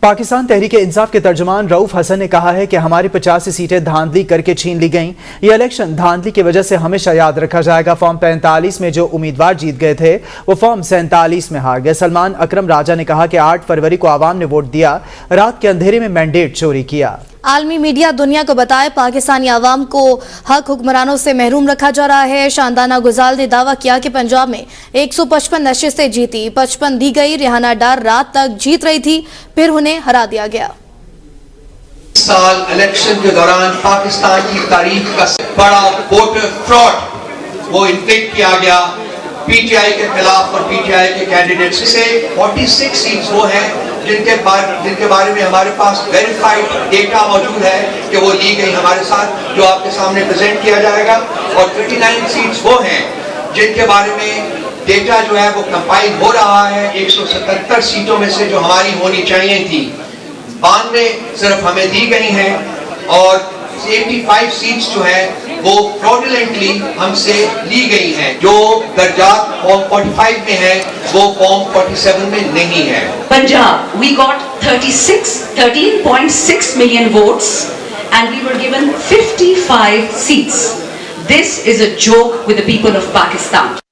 पाकिस्तान तहरीक इंसाफ के तर्जुमान रऊफ हसन ने कहा है कि हमारी 85 सीटें धांधली करके छीन ली गईं। ये इलेक्शन धांधली की वजह से हमेशा याद रखा जाएगा। फॉर्म 45 में जो उम्मीदवार जीत गए थे वो फॉर्म 47 में हार गए। सलमान अकरम राजा ने कहा कि 8 फरवरी को आवाम ने वोट दिया, रात के अंधेरे में मैंडेट चोरी किया। आलमी मीडिया दुनिया को बताए पाकिस्तानी आवाम को हक हुक्मरानों से महरूम रखा जा रहा है। शानदाना गुजाल ने दावा किया कि पंजाब में 155 नशिस्तें जीती, 55 दी गई। रिहाना डार रात तक जीत रही थी, फिर उन्हें हरा दिया गया। साल इलेक्शन के दौरान पाकिस्तान की तारीख का बड़ा वोटर फ्रॉड वो इंफ्लिक्ट किया गया पीटीआई के खिलाफ और पीटीआई के कैंडिडेट्स से। 46 सीट्स वो हैं जिनके बारे में हमारे पास वेरीफाइड डेटा मौजूद है कि वो ली गई हमारे साथ, जो आपके सामने प्रेजेंट किया जाएगा। और 39 सीट्स वो हैं जिनके बारे में डेटा जो है वो कंपाइल हो रहा है। 177 सीटों में से जो हमारी होनी चाहिए थी 92 सिर्फ हमें दी गई हैं और 85 सीट्स जो है वो फ्रॉडुलेंटली हमसे ली गई हैं। जो दर्जात फॉर्म 45 में है वो फॉर्म 47 में नहीं है। Punjab, we got 13.6 million votes and we were given 55 seats. This is a joke with the people of Pakistan.